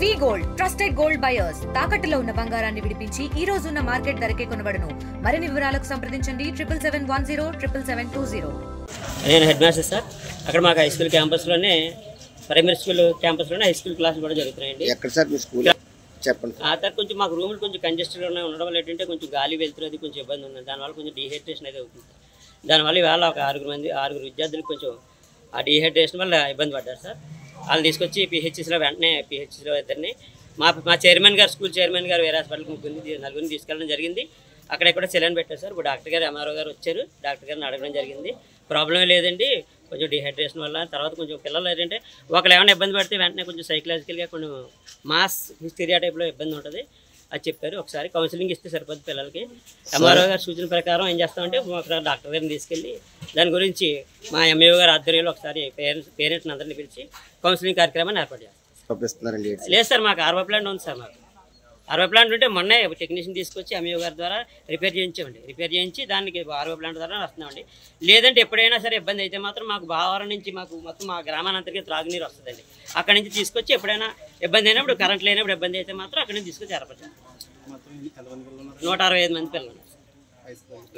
వి gold trusted gold buyers తాకట్టులో ఉన్న బంగారాన్ని విడిపించి ఈ రోజు ఉన్న మార్కెట్ ధరకే కొనబడును. మరిన్ని వివరాలకు సంప్రదించండి 7710772020. నేను హెడ్ మాస్టర్ సార్. అక్కడ మాకు హై స్కూల్ క్యాంపస్లోనే ప్రైమరీ స్కూల్ క్యాంపస్లోనే హై స్కూల్ క్లాసులు కూడా జరుగుతున్నాయండి. ఎక్కడ సార్ మీ స్కూల్ చెప్పండి. ఆ తర్వాత కొంచెం మాకు రూములు కొంచెం కంజెస్టెడ్గా ఉండడం వల్ల ఏంటంటే కొంచెం గాలి వెళ్తున్నది కొంచెం ఇబ్బంది ఉంది. దానివల్ల కొంచెం డీహైడ్రేషన్ అయితే అవుతుంది. దానివల్ల ఇవాళ ఒక ఆరుగురు విద్యార్థులకు కొంచెం ఆ డీహైడ్రేషన్ వల్ల ఇబ్బంది పడ్డారు సార్. వాళ్ళు తీసుకొచ్చి పిహెచ్సిలో వెంటనే పిహెచ్సిలో ఇద్దరిని మా చైర్మన్ గారు స్కూల్ చైర్మన్ గారు వేరే హాస్పిటల్కి నలుగురిని తీసుకెళ్ళడం జరిగింది. అక్కడ కూడా సెలైన్ పెట్టారు సార్. ఇప్పుడు డాక్టర్ గారు ఎంఆర్ఓ గారు వచ్చారు. డాక్టర్ గారిని అడగడం జరిగింది. ప్రాబ్లమే లేదండి, కొంచెం డిహైడ్రేషన్ వల్ల. తర్వాత కొంచెం పిల్లలు ఏంటంటే ఒకళ్ళు ఏమైనా ఇబ్బంది పడితే వెంటనే కొంచెం సైకలాజికల్గా కొంచెం మాస్ హిస్టీరియా టైప్లో ఇబ్బంది ఉంటుంది అది చెప్పారు. ఒకసారి కౌన్సిలింగ్ ఇస్తే సరిపోద్ది పిల్లలకి. ఎంఆర్ఓ గారు సూచన ప్రకారం ఏం చేస్తామంటే ఒకసారి డాక్టర్ గారిని తీసుకెళ్ళి దాని గురించి మా ఎంఏఓ గారు ఆధ్వర్యంలో ఒకసారి పేరెంట్స్ని అందరినీ పిలిచి కౌన్సిలింగ్ కార్యక్రమాన్ని ఏర్పాటు చేస్తాం. లేదు సార్, మాకు ఆర్వో ప్లాంట్ ఉంది సార్. మాకు ఆర్వో ప్లాంట్ ఉంటే మొన్నే టెక్నీషియన్ తీసుకొచ్చి ఎంఏఓ గారి ద్వారా రిపేర్ చేయించి దానికి ఆర్వో ప్లాంట్ ద్వారా వస్తున్నామండి. లేదంటే ఎప్పుడైనా సరే ఇబ్బంది అయితే మాత్రం మాకు బావరం నుంచి మాకు మొత్తం మా గ్రామానంతరికి త్రాగునీరు వస్తుందండి. అక్కడి నుంచి తీసుకొచ్చి ఎప్పుడైనా ఇబ్బంది అయినప్పుడు, కరెంట్ లేనప్పుడు ఇబ్బంది అయితే మాత్రం అక్కడి నుంచి తీసుకొచ్చి ఏర్పడతాం. 165 మంది పిల్లలు ఉన్నారు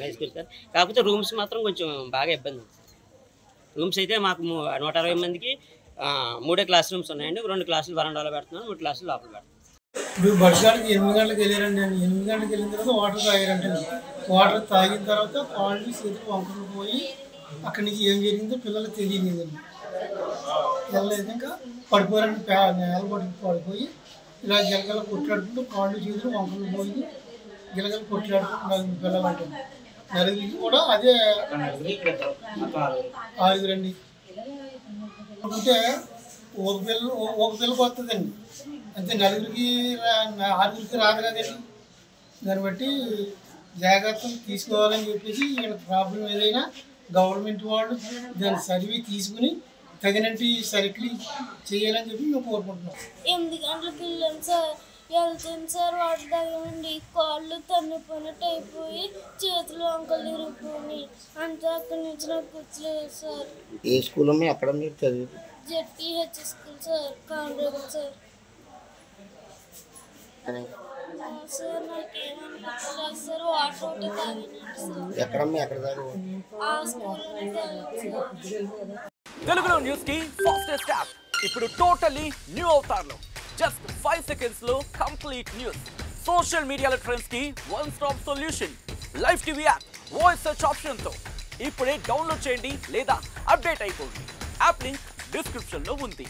హై స్కూల్ సార్. కాకపోతే రూమ్స్ మాత్రం కొంచెం బాగా ఇబ్బంది ఉంది. రూమ్స్ అయితే మాకు 160 మందికి 3 క్లాస్ రూమ్స్ ఉన్నాయండి. 2 క్లాసులు వరండాలో పెడుతున్నాం, 3 క్లాసులు లోపల పెడుతున్నాం. ఇప్పుడు బడిసాడికి 8 గంటలకు వెళ్ళారండి. 8 గంటలకు వెళ్ళిన తర్వాత వాటర్ తాగారంటే వాటర్ తాగిన తర్వాత కాళ్ళు చేతులు వంకలు పోయి అక్కడి నుంచి ఏం జరిగిందో పిల్లలకు తెలియలేదండి. వెళ్ళలేదు, ఇంకా పడిపోయారండి. నేల పడిపోయి ఇలా గిలగల కొట్లాడుకుంటూ కాళ్ళు చేతులు వంకలు పోయి గిలగలు కొట్లాడుకుంటున్నారు పిల్లలు. అంటే నలుగురికి కూడా అదే 6 అంటే ఒక పిల్లకి వస్తుందండి అంతే, నలుగురికి 6 రాదు కదండి. దాన్ని బట్టి జాగ్రత్తలు తీసుకోవాలని చెప్పేసి ఇక్కడ ప్రాబ్లం ఏదైనా గవర్నమెంట్ వాళ్ళు దాన్ని సర్వే తీసుకుని తగినట్టు సర్కిల్ చేయాలని చెప్పి మేము కోరుకుంటున్నాం. 8 గంటలకు వెళ్ళాను సార్. వెళ్తాను సార్, వాటర్ తాగండి, కాళ్ళు తన్నిపోయినట్టు అయిపోయి చేతులు వంకలు ఇరిగిపోయి అంటే అక్కడి నుంచి నాకు గుర్తులేదు సార్. ఏ స్కూల్ అక్కడ మీరు చదివి? ZPH school sir, Kandregal sir. Sir నాకేమనిపించలేదు సార్, వాటర్ ఒకటి తాగినాను సార్. ఎక్కడ తాగు? ఆ స్కూల్లోనే తాగాను సార్. తెలుగులో న్యూస్ కి ఫాస్టెస్ట్ యాప్ ఇప్పుడు టోటల్లీ న్యూ అవతార్లో జస్ట్ 5 సెకండ్స్ లో కంప్లీట్ న్యూస్. సోషల్ మీడియాలో ట్రెండ్స్ కి one stop solution. Live TV app voice search option తో ఇప్పుడే డౌన్లోడ్ చేయండి లేదా అప్డేట్ అయిపోండి. యాప్ లింక్ డిస్క్రిప్షన్ లో ఉంది.